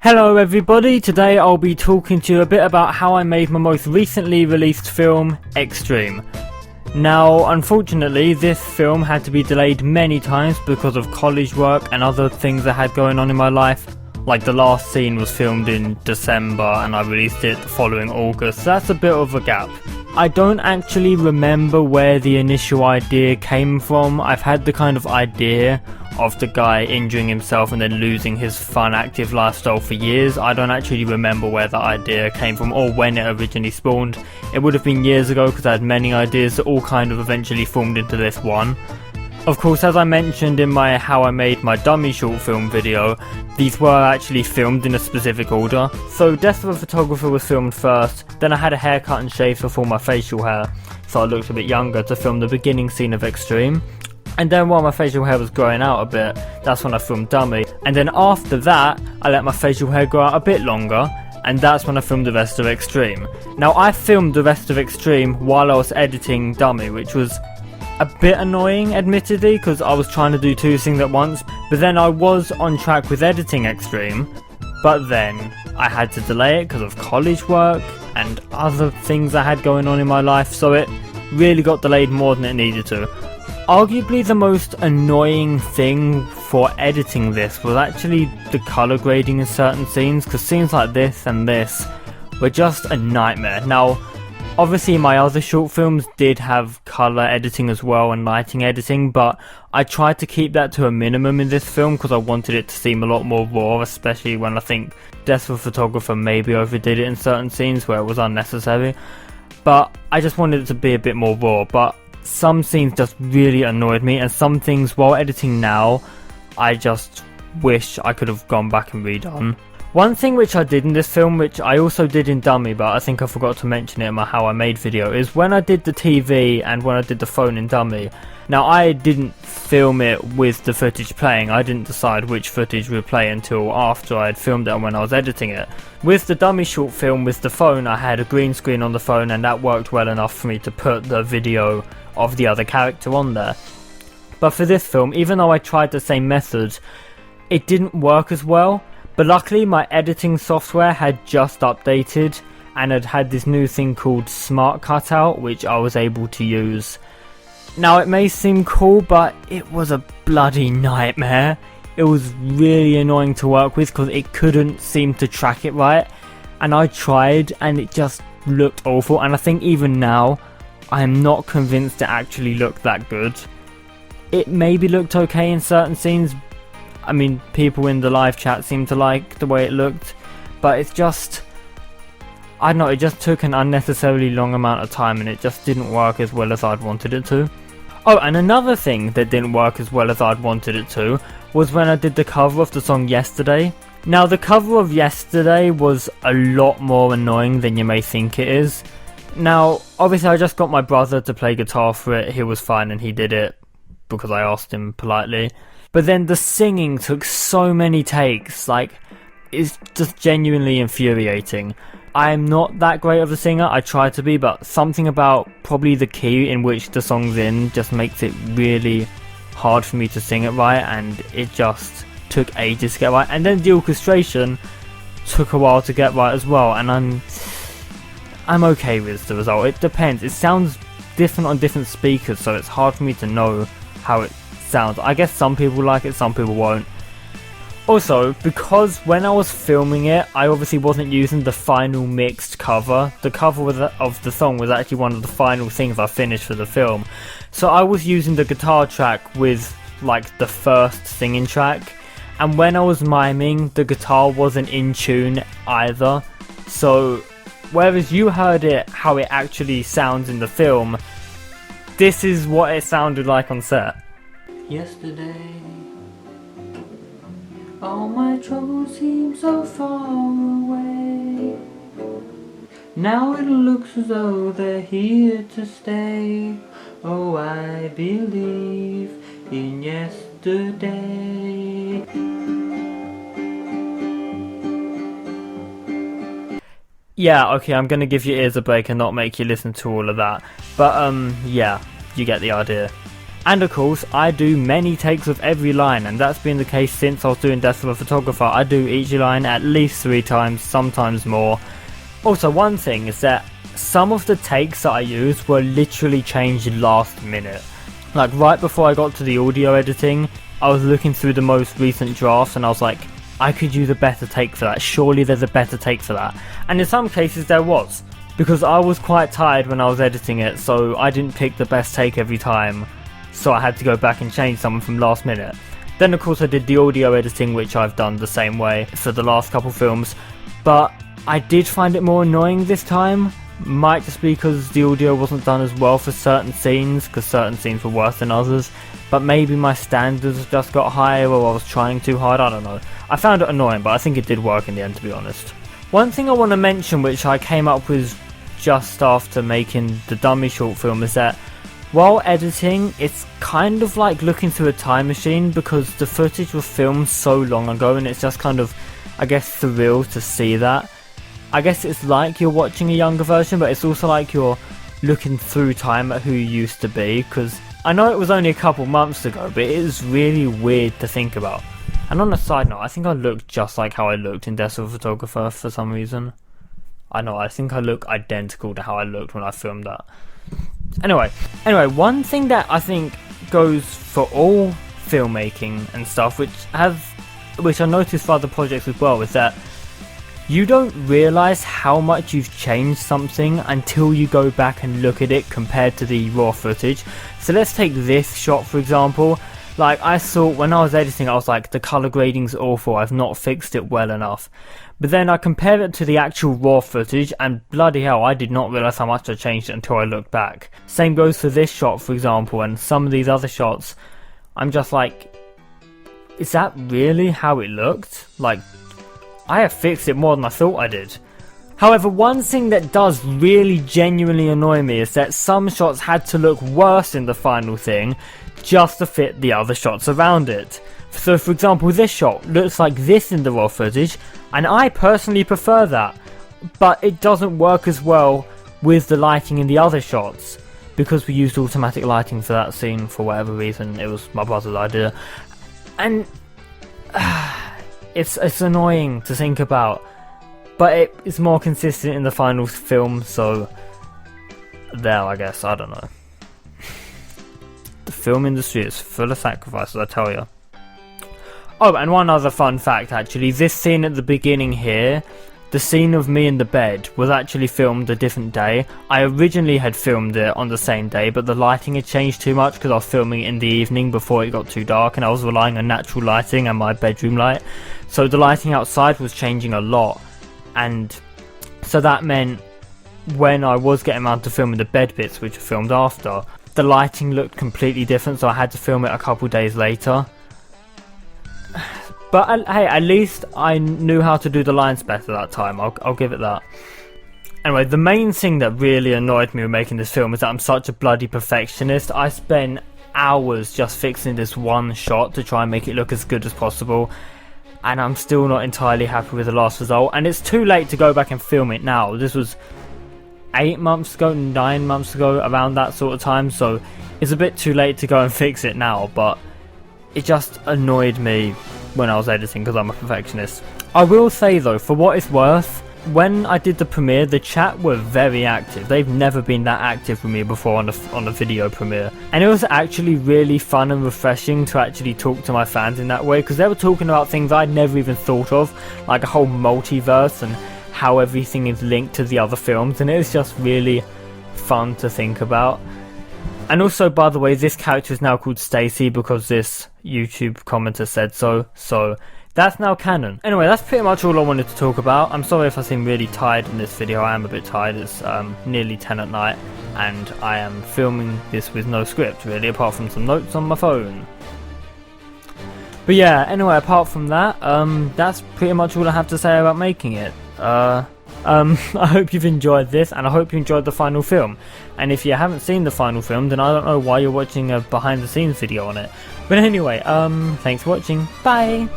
Hello everybody, today I'll be talking to you a bit about how I made my most recently released film, Extreme. Now, unfortunately, this film had to be delayed many times because of college work and other things I had going on in my life. Like the last scene was filmed in December and I released it the following August, so that's a bit of a gap. I don't actually remember where the initial idea came from. I've had the kind of idea of the guy injuring himself and then losing his fun active lifestyle for years. I don't actually remember where that idea came from or when it originally spawned. It would have been years ago because I had many ideas that all kind of eventually formed into this one. Of course, as I mentioned in my How I Made My Dummy short film video, these were actually filmed in a specific order. So Death of a Photographer was filmed first, then I had a haircut and shave for my facial hair, so I looked a bit younger, to film the beginning scene of Extreme. And then while my facial hair was growing out a bit, that's when I filmed Dummy. And then after that, I let my facial hair grow out a bit longer, and that's when I filmed the rest of Extreme. Now, I filmed the rest of Extreme while I was editing Dummy, which was a bit annoying, admittedly, because I was trying to do two things at once. But then I was on track with editing Extreme, but then I had to delay it because of college work and other things I had going on in my life, so it really got delayed more than it needed to. Arguably the most annoying thing for editing this was actually the colour grading in certain scenes, because scenes like this and this were just a nightmare. Now, obviously my other short films did have colour editing as well and lighting editing, but I tried to keep that to a minimum in this film because I wanted it to seem a lot more raw, especially when I think Death of a Photographer maybe overdid it in certain scenes where it was unnecessary. But I just wanted it to be a bit more raw, but some scenes just really annoyed me, and some things while editing now I just wish I could have gone back and redone. One thing which I did in this film, which I also did in Dummy, but I think I forgot to mention it in my How I Made video, is when I did the TV and when I did the phone in Dummy. Now, I didn't film it with the footage playing. I didn't decide which footage would play until after I had filmed it and when I was editing it. With the Dummy short film with the phone, I had a green screen on the phone and that worked well enough for me to put the video of the other character on there. But for this film, even though I tried the same method, it didn't work as well. But luckily my editing software had just updated and had this new thing called Smart Cutout, which I was able to use. Now, it may seem cool, but it was a bloody nightmare. It was really annoying to work with because it couldn't seem to track it right, and I tried and it just looked awful, and I think even now I am not convinced it actually looked that good. It maybe looked okay in certain scenes. I mean, people in the live chat seemed to like the way it looked, but it's just, I don't know, it just took an unnecessarily long amount of time and it just didn't work as well as I'd wanted it to. Oh, and another thing that didn't work as well as I'd wanted it to was when I did the cover of the song Yesterday. Now, the cover of Yesterday was a lot more annoying than you may think it is. Now, obviously I just got my brother to play guitar for it. He was fine and he did it because I asked him politely. But then the singing took so many takes, like, it's just genuinely infuriating. I am not that great of a singer, I try to be, but something about probably the key in which the song's in just makes it really hard for me to sing it right, and it just took ages to get right. And then the orchestration took a while to get right as well, and I'm okay with the result. It depends, it sounds different on different speakers, so it's hard for me to know how it sounds. I guess some people like it, some people won't. Also, because when I was filming it, I obviously wasn't using the final mixed cover. The cover of the song was actually one of the final things I finished for the film. So I was using the guitar track with, like, the first singing track. And when I was miming, the guitar wasn't in tune either. So, whereas you heard it how it actually sounds in the film, this is what it sounded like on set. Yesterday, all my troubles seem so far away. Now it looks as though they're here to stay. Oh, I believe in yesterday. Yeah, okay, I'm gonna give your ears a break and not make you listen to all of that. But, yeah, you get the idea. And of course, I do many takes of every line, and that's been the case since I was doing Death of a Photographer. I do each line at least 3 times, sometimes more. Also, one thing is that some of the takes that I used were literally changed last minute. Like right before I got to the audio editing, I was looking through the most recent drafts and I was like, I could use a better take for that. Surely there's a better take for that. And in some cases there was, because I was quite tired when I was editing it, so I didn't pick the best take every time. So I had to go back and change something from last minute. Then of course I did the audio editing, which I've done the same way for the last couple films, but I did find it more annoying this time. Might just be because the audio wasn't done as well for certain scenes, because certain scenes were worse than others, but maybe my standards just got higher or I was trying too hard, I don't know. I found it annoying, but I think it did work in the end, to be honest. One thing I want to mention, which I came up with just after making the dummy short film, is that while editing, it's kind of like looking through a time machine, because the footage was filmed so long ago and it's just kind of, I guess, surreal to see that. I guess it's like you're watching a younger version, but it's also like you're looking through time at who you used to be, because I know it was only a couple months ago, but it is really weird to think about. And on a side note, I think I look just like how I looked in Death of a Photographer for some reason. I think I look identical to how I looked when I filmed that. Anyway, one thing that I think goes for all filmmaking and stuff, which I noticed for other projects as well, is that you don't realise how much you've changed something until you go back and look at it compared to the raw footage. So let's take this shot for example. Like, I saw when I was editing, I was like, the colour grading's awful, I've not fixed it well enough. But then I compare it to the actual raw footage, and bloody hell, I did not realise how much I changed it until I looked back. Same goes for this shot for example, and some of these other shots. I'm just like, is that really how it looked? Like, I have fixed it more than I thought I did. However, one thing that does really genuinely annoy me is that some shots had to look worse in the final thing just to fit the other shots around it. So for example, this shot looks like this in the raw footage, and I personally prefer that, but it doesn't work as well with the lighting in the other shots, because we used automatic lighting for that scene for whatever reason. It was my brother's idea, and it's annoying to think about, but it's more consistent in the final film, so there, I guess. I don't know. The film industry is full of sacrifices, I tell you. Oh, and one other fun fact actually, this scene at the beginning here, the scene of me in the bed, was actually filmed a different day. I originally had filmed it on the same day, but the lighting had changed too much because I was filming it in the evening before it got too dark, and I was relying on natural lighting and my bedroom light. So the lighting outside was changing a lot, and so that meant when I was getting around to filming the bed bits, which were filmed after, the lighting looked completely different, so I had to film it a couple days later. But hey, at least I knew how to do the lines better that time, I'll give it that. Anyway, the main thing that really annoyed me with making this film is that I'm such a bloody perfectionist. I spent hours just fixing this one shot to try and make it look as good as possible, and I'm still not entirely happy with the last result, and it's too late to go back and film it now. This was 8 months ago, 9 months ago, around that sort of time, so it's a bit too late to go and fix it now, but it just annoyed me when I was editing because I'm a perfectionist. I will say though, for what it's worth, when I did the premiere, the chat were very active. They've never been that active with me before on a video premiere, and it was actually really fun and refreshing to actually talk to my fans in that way, because they were talking about things I'd never even thought of, like a whole multiverse and how everything is linked to the other films, and it was just really fun to think about. And also, by the way, this character is now called Stacy because this YouTube commenter said so, so that's now canon. Anyway, that's pretty much all I wanted to talk about. I'm sorry if I seem really tired in this video. I am a bit tired. It's nearly 10 at night, and I am filming this with no script, really, apart from some notes on my phone. But yeah, anyway, apart from that, that's pretty much all I have to say about making it. I hope you've enjoyed this, and I hope you enjoyed the final film. And if you haven't seen the final film, then I don't know why you're watching a behind the scenes video on it. But anyway, thanks for watching. Bye!